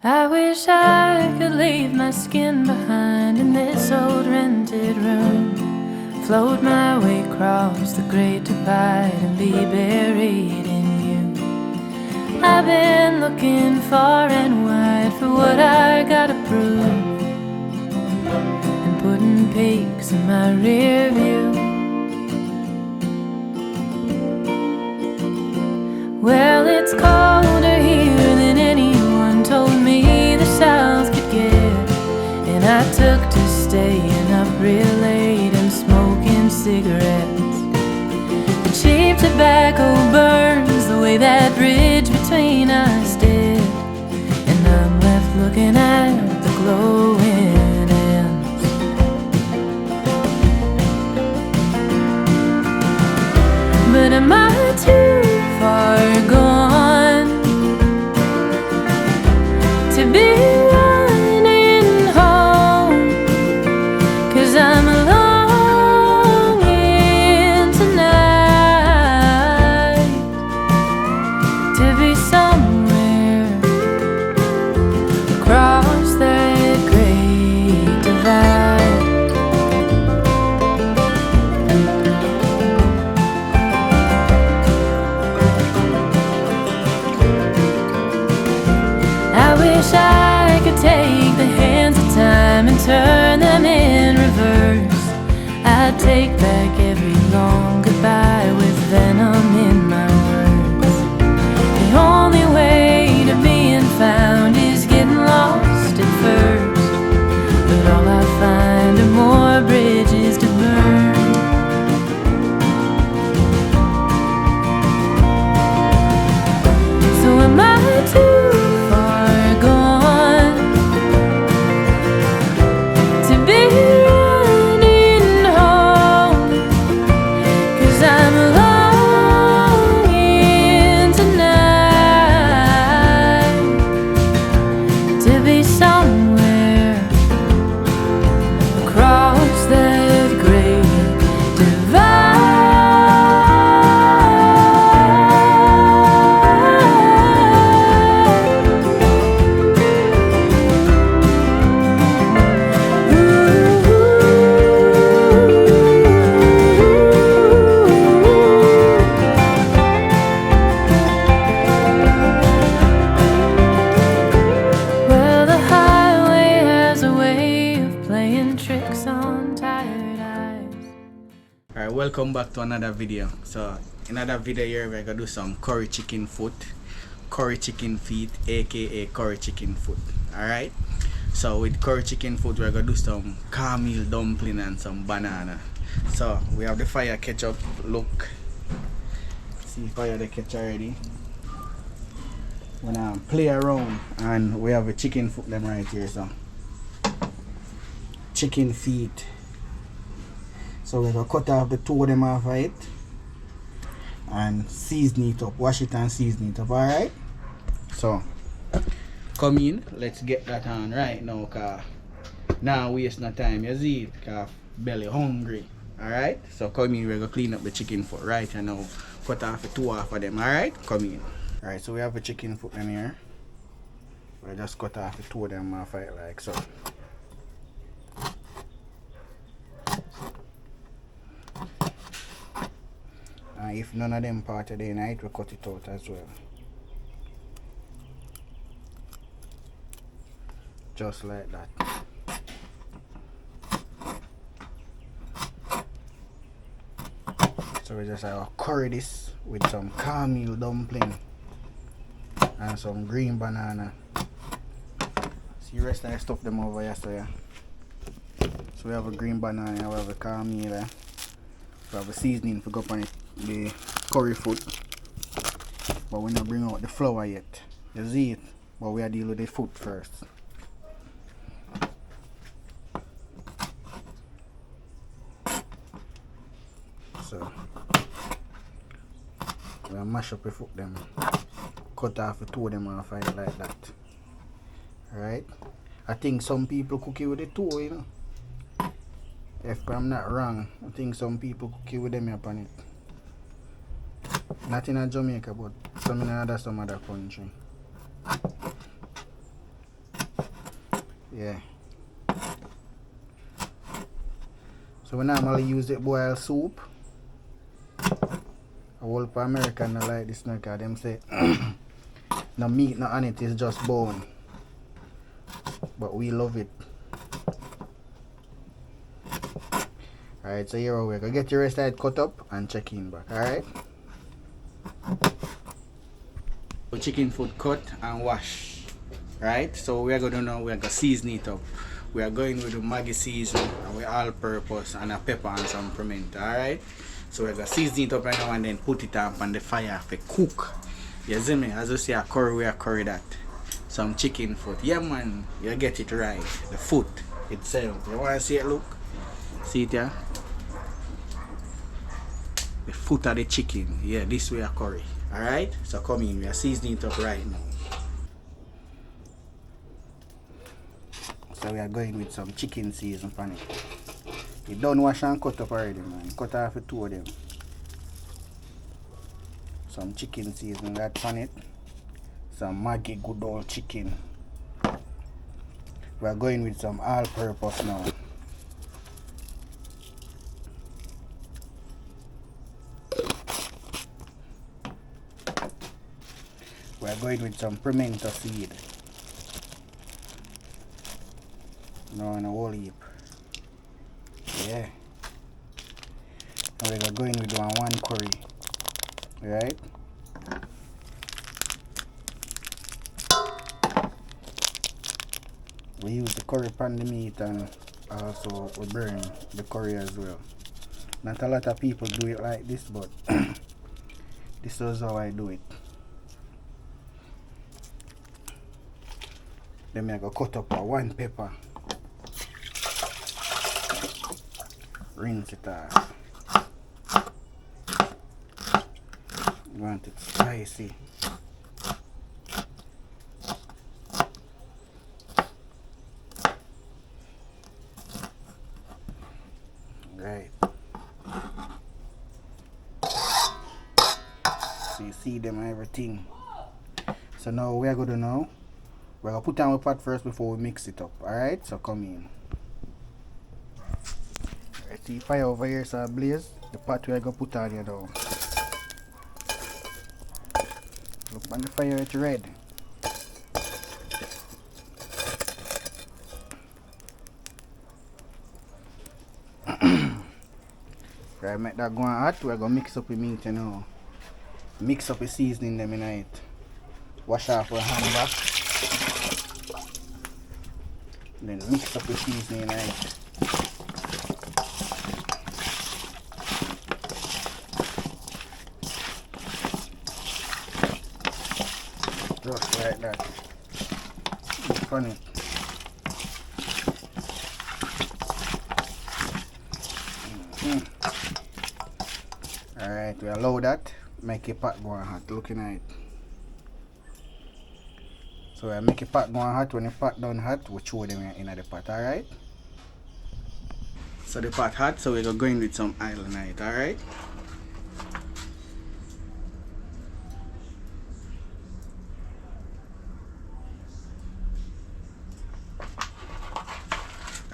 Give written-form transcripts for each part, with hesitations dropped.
I wish I could leave my skin behind in this old rented room, float my way across the great divide and be buried in you. I've been looking far and wide for what I gotta prove, and putting peaks in my rear view. Well, it's colder here than anyone told me the South could get, and I took to staying up real late and smoking cigarettes. The cheap tobacco burns the way that bridge between us did, and I'm left looking at the glowing ends. But am I too far gone to be running home? 'Cause I'm longing tonight to be somewhere across that great divide. I wish I could take the hands of time and turn them in reverse. I'd take back every long goodbye with venom in my words. The only way to being found is getting lost at first, but all I find are more bridges to burn. So am I too far gone to be running home? 'Cause I'm longing tonight to be somewhere across that great divide. Well, the highway has a way of playing tricks on tired eyes. Alright, welcome back to another video. So in another video here we're gonna do some curry chicken foot, curry chicken feet, aka curry chicken foot. Alright, so with curry chicken foot we're gonna do some cornmeal dumpling and some banana. So we have the fire ketchup. Look, see fire the ketchup already. Wanna play around, and we have a chicken foot them right here. So chicken feet. So we're gonna cut off the two of them off of it and season it up, wash it and season it up. Alright, so come in, let's get that on right now, cause now waste no time, you see it, cause belly hungry. Alright, so come in, we're gonna clean up the chicken foot right and now cut off the two off of them. Alright, come in. Alright, so we have a chicken foot in here. We just cut off the two of them off of it like so. And if none of them part of the night, we cut it out as well. Just like that. So we just curry this with some cornmeal dumpling and some green banana. See the rest of the stuff them over here, so yeah. So we have a green banana, we have a cornmeal, we have a seasoning for go up on it, the curry foot, but we not bring out the flour yet. You see it, but we are deal with the foot first. So we mash up the foot them, cut off the two of them off it like that. Alright, I think some people cook it with the toe, you know. If I'm not wrong, I think some people cook it with them upon it. Not in Jamaica, but some in some other country. Yeah. So we normally use it boiled soup. A whole for American no like this no, cause them say no meat no on it, is just bone. But we love it. Alright, so here we're gonna get your rest of it cut up and check in back, alright? Chicken foot cut and wash. Right? So we are gonna now we are gonna season it up. We are going with the Maggi season and we all purpose and a pepper and some pimento, alright? So we're gonna season it up right now and then put it up on the fire for cook. You see me? As you see a curry, we are curry that. Some chicken foot. Yeah man, you get it right. The foot itself. You wanna see it look? See it here? The foot of the chicken. Yeah, this way a curry. Alright? So come in, we are seasoning it up right now. So we are going with some chicken season on it. You done wash and cut up already, man. Cut off the two of them. Some chicken season that on it. Some Maggi good old chicken. We are going with some all-purpose now. We are going with some pimento seed. No, in a whole heap. Yeah. Now we are going with one curry. Right? We use the curry pan the meat and also we burn the curry as well. Not a lot of people do it like this, but this is how I do it. Then I go cut up one pepper. Rinse it off. You want it spicy. Right. So you see them and everything. So now we are going to know. We're going to put on the pot first before we mix it up. Alright, so come in. Alright, see fire over here so blaze. The pot we are going to put on here now. Look on the fire, it's red. Right, make that go on hot. We're going to mix up the meat you know. Mix up the seasoning them in it. Wash off our hand back. Then mix up the seasoning in it. Just like that. It's funny. Alright, we allow that. Make a pot go on hot. Looking at it. So I make a pot go on hot. When the pot done hot, we throw them in the pot. Alright. So the pot hot, so we're going with some oil in it. Alright.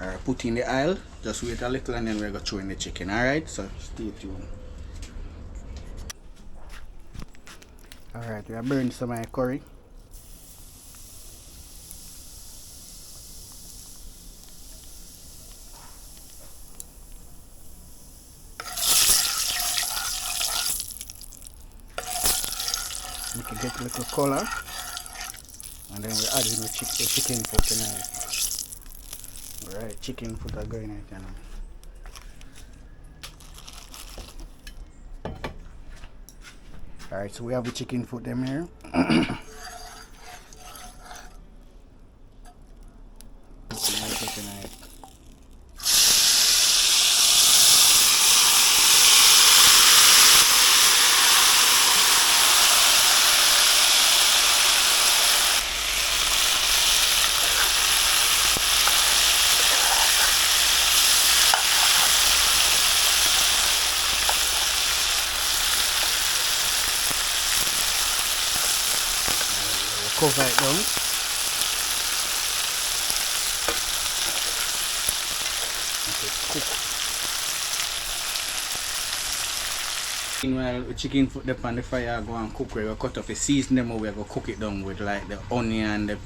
Alright, put in the oil. Just wait a little and then we're going to throw in the chicken. Alright. So stay tuned. Alright, we are burning some of the curry. Make it get a little color. And then we add in the chicken foot tonight. Alright, chicken foot are going in it now. Alright, so we have the chicken foot them here. Cover it down. Meanwhile, the chicken foot up on the fire, go and cook. We go cut up, we season them, we go cook it down with like the onion,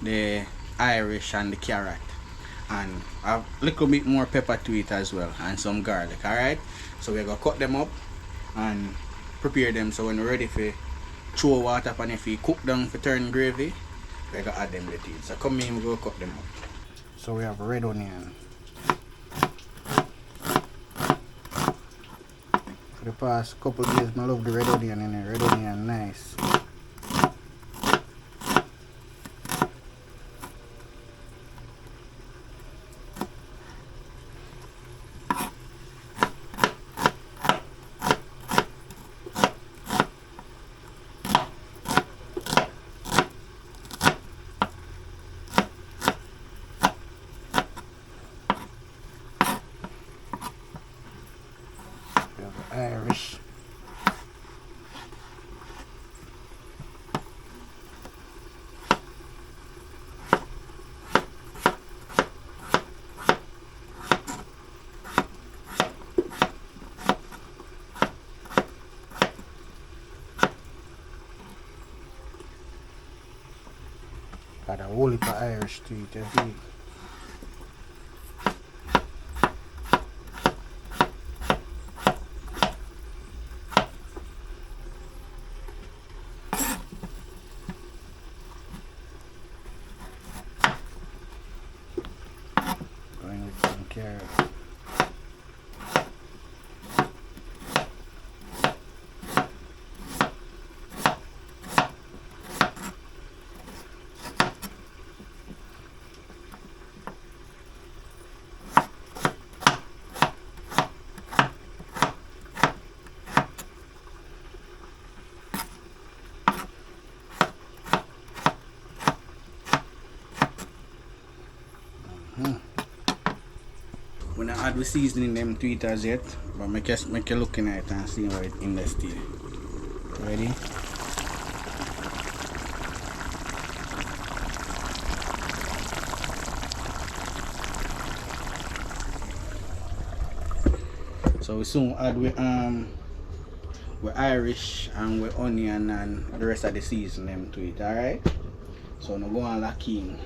the Irish and the carrot, and a little bit more pepper to it as well, and some garlic. Alright, so we go cut them up and prepare them. So when we're ready for throw water upon if we cook down for turn gravy, we go add them with it. So come in, we go cut them up. So we have red onion. For the past couple of days, I love the red onion in it. Red onion, nice. Irish. Got a whole heap of Irish to it, I think. Going with some carrot. When I add the seasoning them to it as yet, but make you looking at it and see how it in the stew. Ready? So we soon add with Irish and with onion and the rest of the season them to it, alright? So now go on lock in.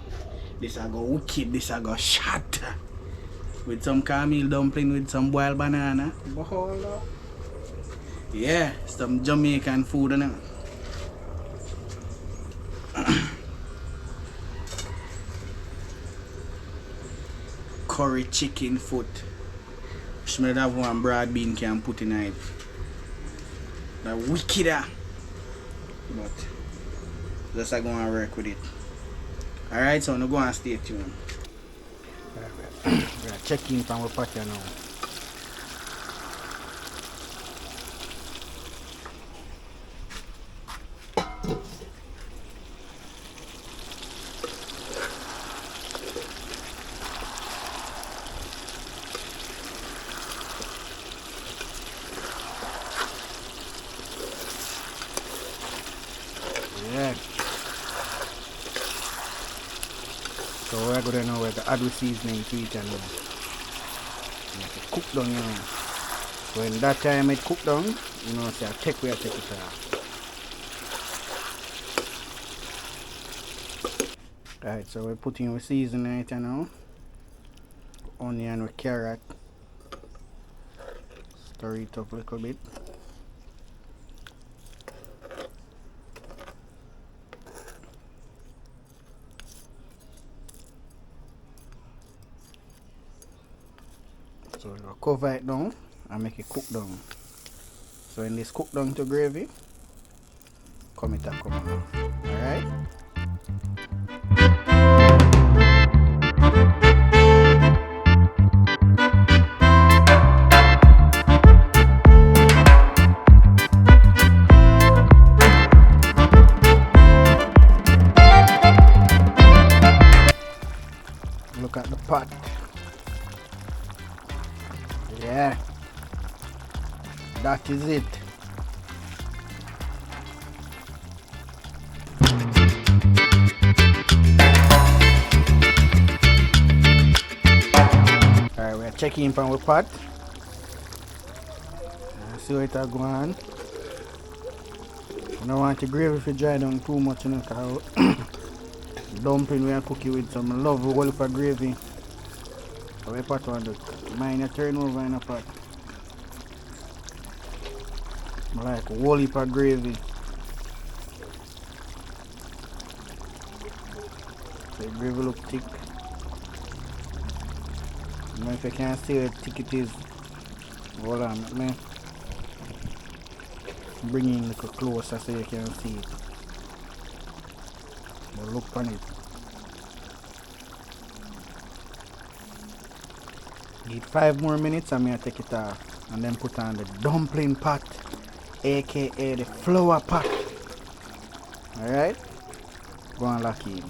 This I go wicked, this I go shot. With some caramel dumpling with some boiled banana. Yeah, some Jamaican food in it. Curry chicken foot. Should have one broad bean can put in it. That wickeder. But just I go and work with it. Alright, so now go and stay tuned. We are checking from our patio now. Yeah. So we're going to now add the seasoning to it and make it cook down, you know. When that time it cook down, you know, say take it off. Right, so we're putting the seasoning in it now. Onion with carrot. Stir it up a little bit. So we'll cover it down and make it cook down. So when this cook down to gravy, come it and come on. Alright? Look at the pot. Yeah, that is it. Alright, we're checking from our pot. see how it a go on. I don't want the gravy to dry down too much, you know, because dumpling we are cooking with some love whole for gravy. So we pot on the mine turn over in a pot. I like a whole heap of gravy. So the gravy look thick. I don't know if you can see how thick it is. Hold on, let me bring it a little closer so you can see it. But look on it. Need 5 more minutes and I'm take it off and then put on the dumpling pot, aka the flour pot. Alright? Go and lock in.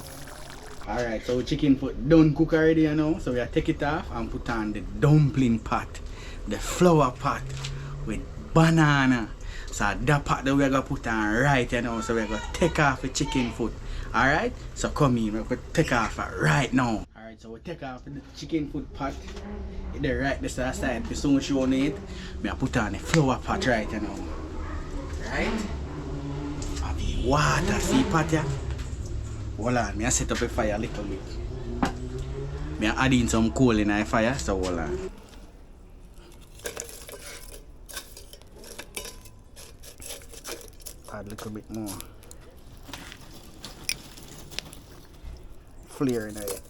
Alright, so chicken foot done cook already, you know. So we take it off and put on the dumpling pot, the flour pot with banana. So that part that we're gonna put on right, you know. So we're gonna take off the chicken foot. Alright? So come in, we're gonna take off it right now. Alright, so we take off the chicken foot pot. The right this side, as soon as you want it, I put on the flour pot right, you know. Right? And the water, see pot here? Hold on, I set up a fire a little bit. I add in some coal in the fire, so hold on. Add a little bit more flare in it.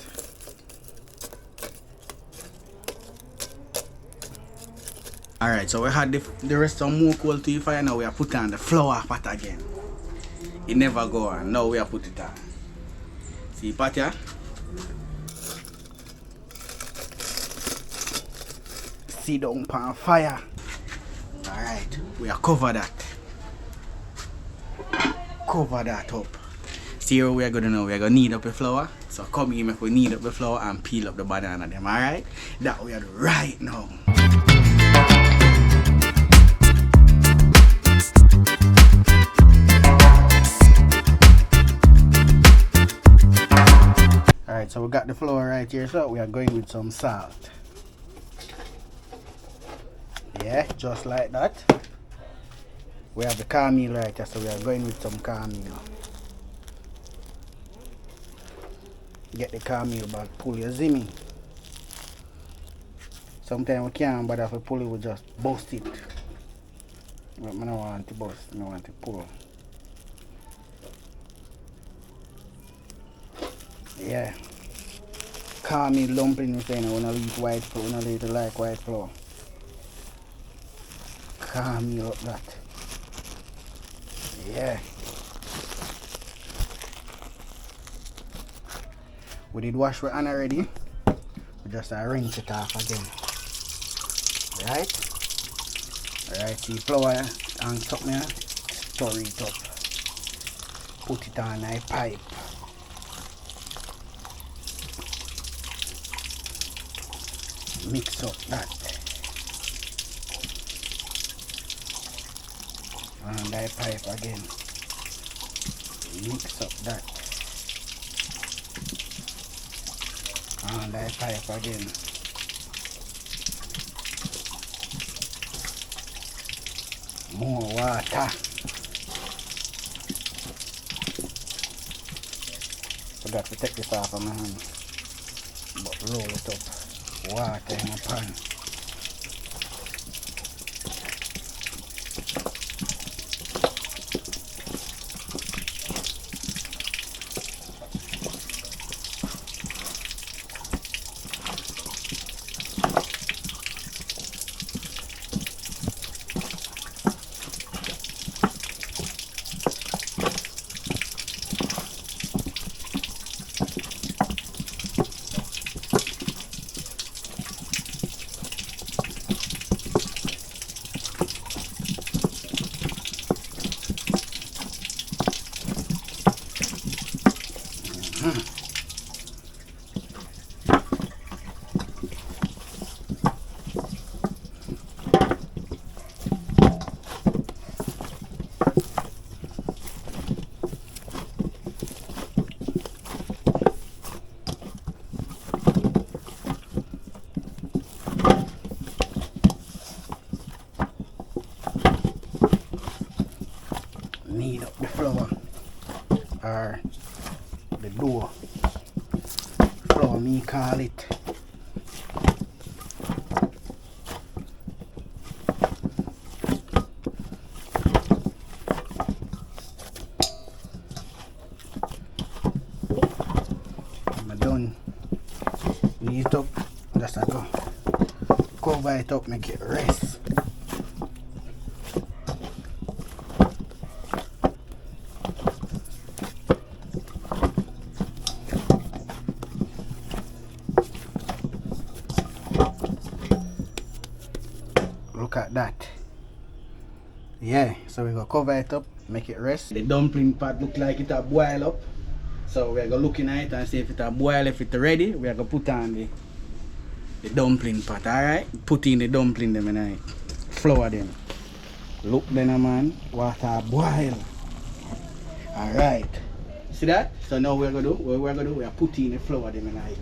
Alright, so we had the rest of more coal to the fire. Now we are put on the flour pot again. It never go on. Now we are put it on. See pot here? See down pan fire. Alright, we are cover that. Cover that up. See how we are gonna know. We are gonna knead up the flour. So come in if we knead up the flour and peel up the banana them. Alright? That we are right now. Alright, so we got the flour right here, so we are going with some salt. Yeah, just like that. We have the cornmeal right here, so we are going with some cornmeal. Get the cornmeal back, pull your zimmy. Sometimes we can't, but if we pull it, we just bust it. But I don't want to bust, I want to pull. Yeah. Cornmeal dumpling, you saying I want to leave white flour, I want to leave like white flour. Cornmeal up that. Yeah. We did wash our hand already. We just rinse it off again. Right? Alright, see flour and top me, stir it up. Put it on a pipe. Mix up that. And that pipe again. Mix up that. And that pipe again. More water. Forgot to take this off of my hand. But roll it up. Water in a pan. how me call it. I'm done. Knead it up. Just a go. Cover it up, make it rest. Look at that. Yeah, so we're gonna cover it up, make it rest. The dumpling pot look like it a boil up. So we're gonna look in at it and see if it a boil, if it's ready, we're gonna put on the dumpling pot, alright? Put in the dumpling them in it. Flour them. Look then man, water boil. Alright. See that? So now what we're gonna do, we are putting the flour them in it.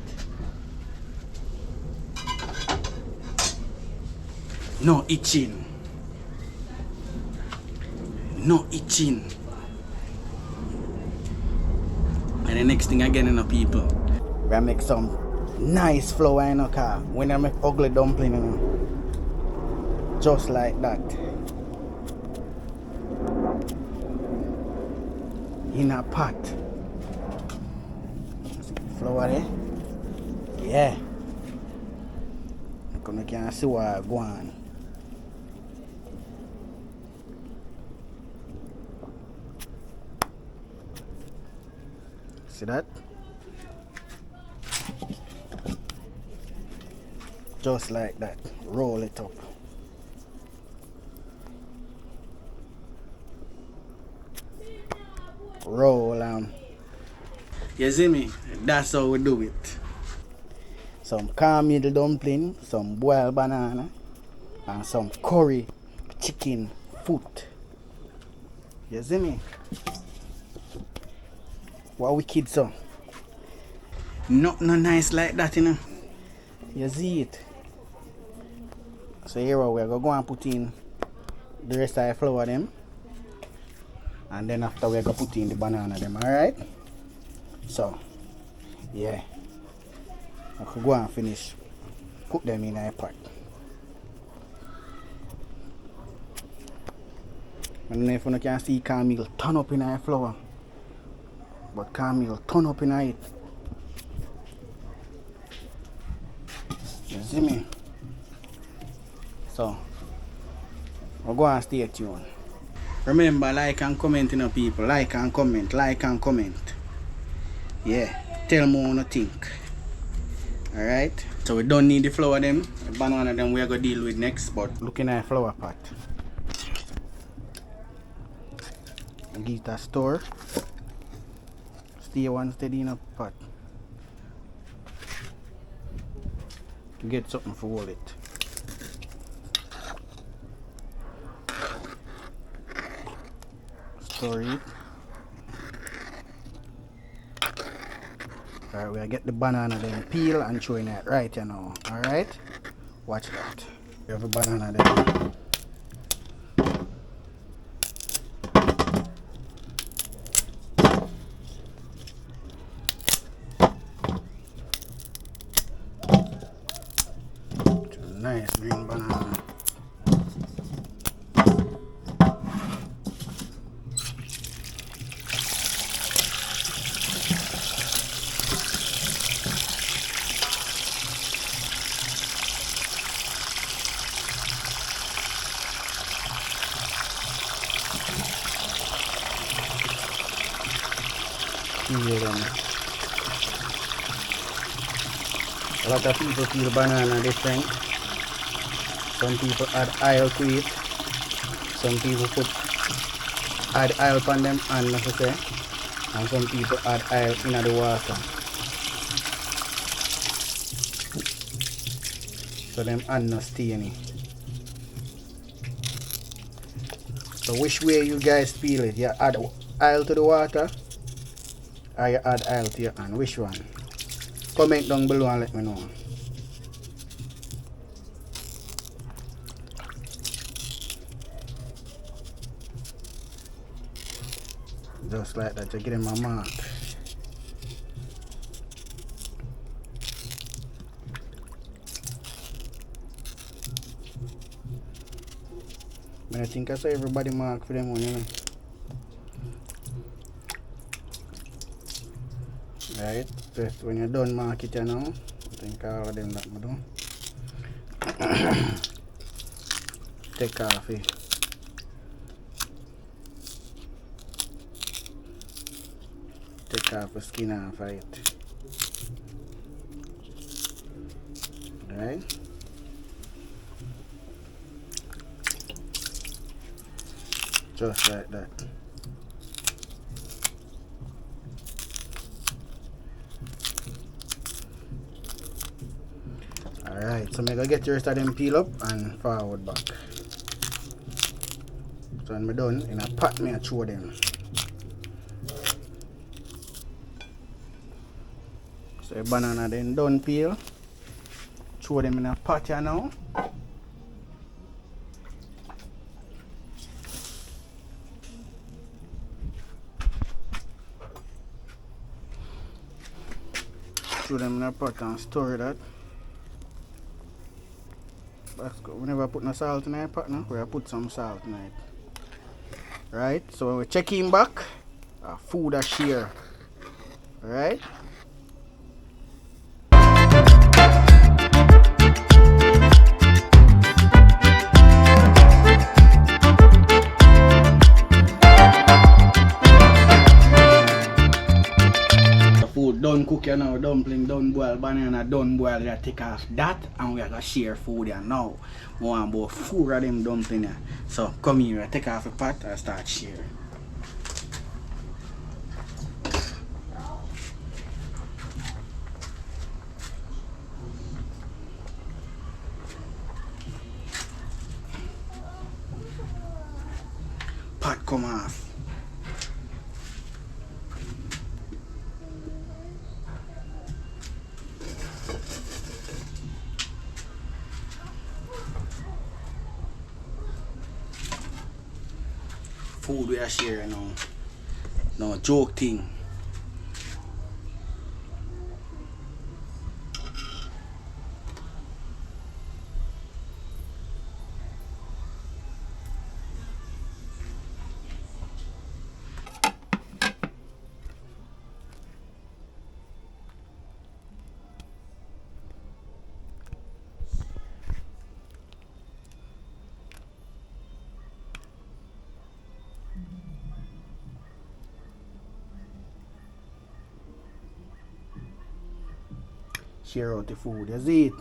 No itching. No itching. And the next thing again, people, we make some nice flour in a car. When I make ugly dumpling, just like that. In a pot. Flour there. Yeah. You can see what I go on. See that? Just like that. Roll it up. Roll on. You see me? That's how we do it. Some cornmeal dumpling, some boiled banana, and some curry chicken foot. You see me? What wicked so? Not no nice like that, you know. You see it? So here we're gonna go and put in the rest of the flour them. And then after we're gonna put in the banana them, alright? So yeah. I could go and finish. Cook them in a pot. I don't know if you can see cornmeal turn up in a flour. But cornmeal turn up in it. You see me? So we'll go and stay tuned. Remember, like and comment, people. Like and comment, like and comment. Yeah, tell me what you think. Alright, so we don't need the flour them. The banana them we are going to deal with next. But looking at flour pot. Give it a stir. Stay one steady in a pot. Get something for hold it. Stir it. Alright, we'll get the banana then peel and throw in it right now. Alright? Watch that. We have a banana there. Nice green banana. A lot of people feel banana different. Some people add oil to it. Some people add oil on them and necessary. And some people add oil in the water. So them and not steamy. So which way you guys feel it? You add oil to the water or you add oil to your hand? Which one? Comment down below and let me know. Just like that, you get in my mark. I think I saw everybody mark for them one, you know. Right, just when you're done mark it, you know. I think all of them that I do. Take off it. Take off the skin off it. Right? Just like that. Alright, so I'm gonna get the rest of them peel up and forward back. So when I'm done, in a pot, I throw them. So the banana then done peel. Throw them in a pot here now. Throw them in a pot and store that. We never put no salt in the pot now. We put some salt in it. Right? So when we check in back, our food are share. Right? Food done cook you now, dumpling done boil, banana done boil. You take off that and we are gonna share food here now. We want about 4 of them dumpling here. So come here, take off the pot and start share. Pot come off. Food we are sharing now. No joke thing. Share out the food, you see it?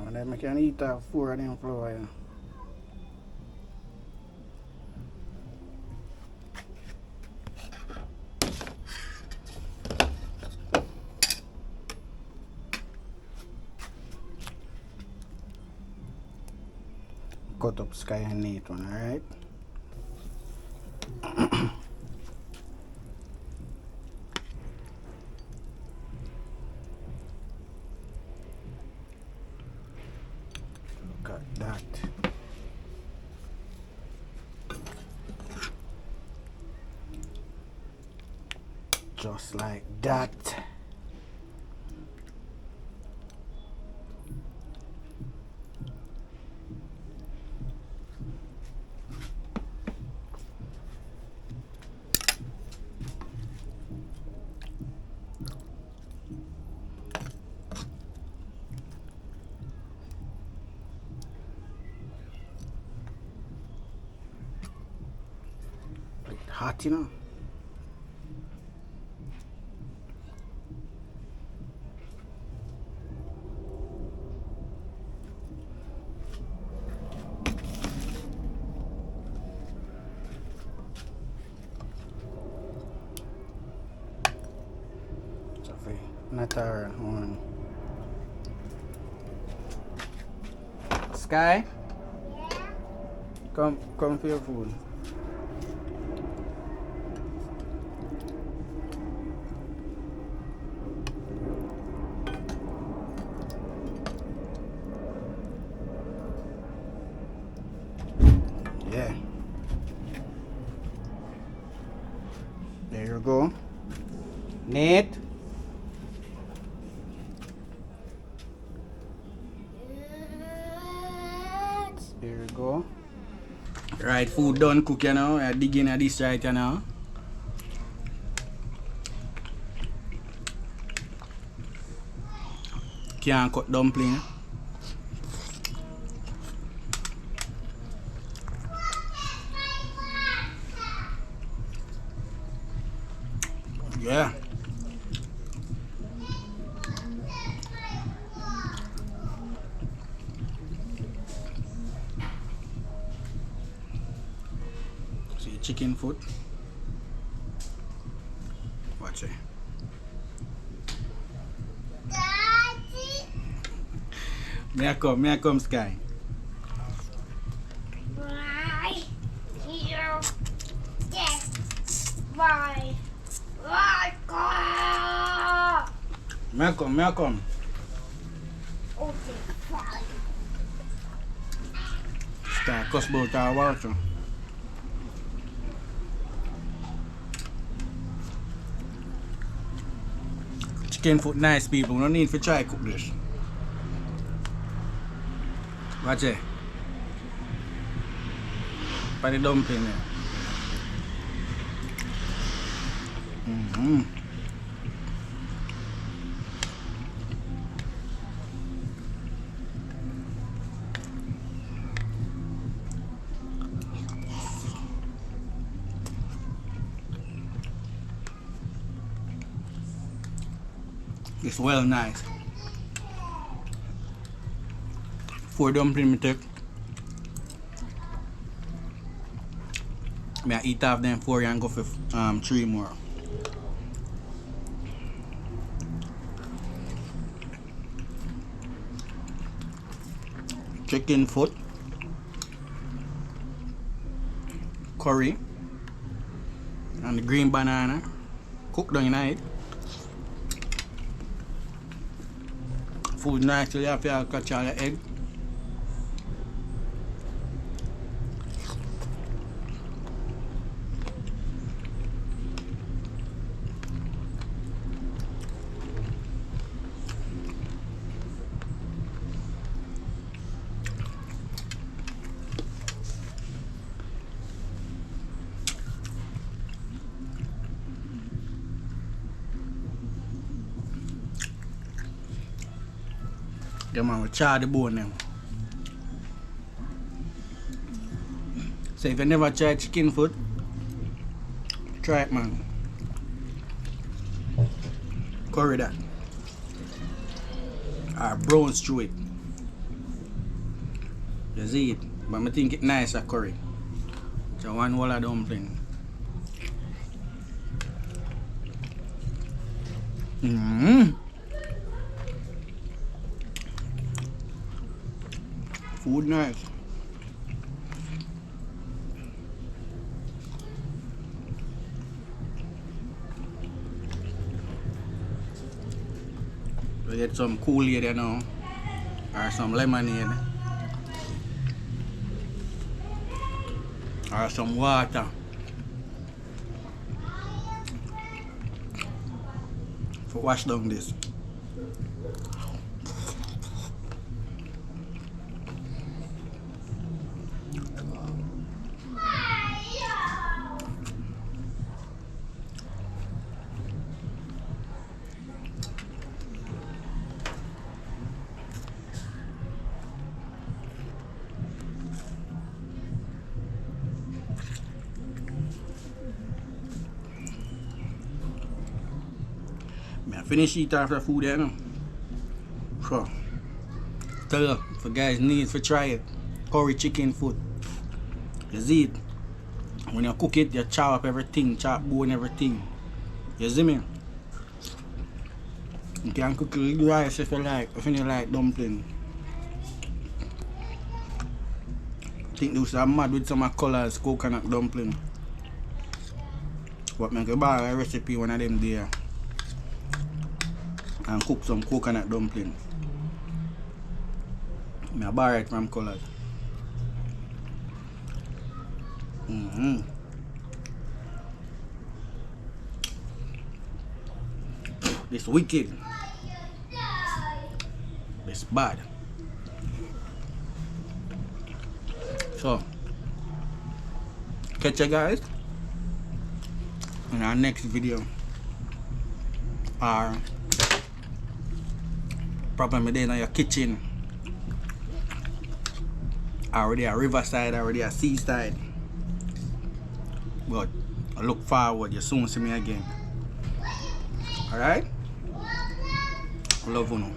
And then I can eat 4 of them flour. Cut up sky and neat one, alright? Look at that. Just like that. Hot, you know. It's a very Natal one. Sky? Come for your food. Yeah. There you go. Nate. There you go. Right, food done cook, you know. I dig in at this right, you know. Can't cut dumpling. Yeah. See chicken foot. Watch it. May I come, Sky. Right here. Yes. Right. Right. May I come. Okay, fine. Sky, cuss about our water. Chicken foot nice, people. No need to try cook this. Watch it. By the dumpling there. It's well nice. 4 dumpling me take. I eat half them 4 and go for 3 more. Chicken foot, curry, and the green banana. Cooked down in it. Food nice till you have to catch all the egg. Them man will char the bone them. So if you never tried chicken foot, try it, man. Curry that. Or brown stew it. You see it. But I think it nice at curry. So one wall of dumpling. Food nice. We get some Kool-Aid, you know, or some lemonade, or some water. For wash down this. I finish eating after food there now. So, tell you, if you guys need to try it, curry chicken foot. You see it. When you cook it, you chop up everything, chop bone everything. You see me? You can cook rice if you like dumpling. I think those are mad with some colors coconut dumpling. But make a borrow a recipe one of them there and cook some coconut dumpling. I borrow it from colors. This wicked. It's bad. So, catch you guys in our next video. Or probably in your kitchen. Already a riverside, already a seaside. But I look forward, you soon see me again. Alright? Love you.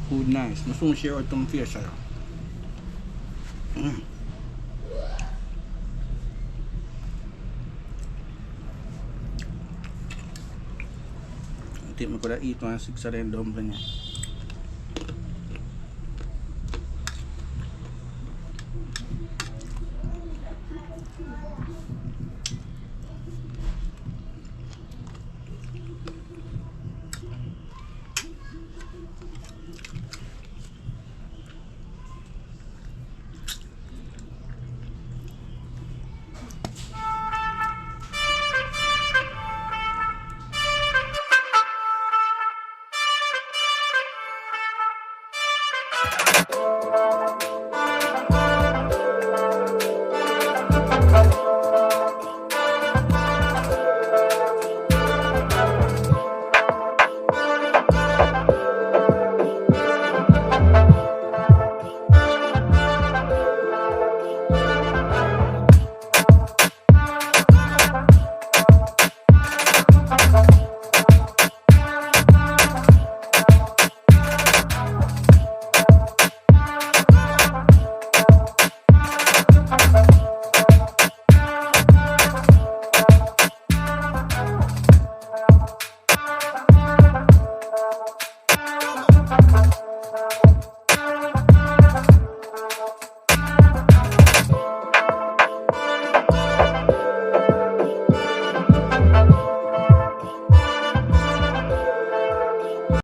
Food nice. I soon share with them fish. I think I could have eaten 1 6 of them dumplings.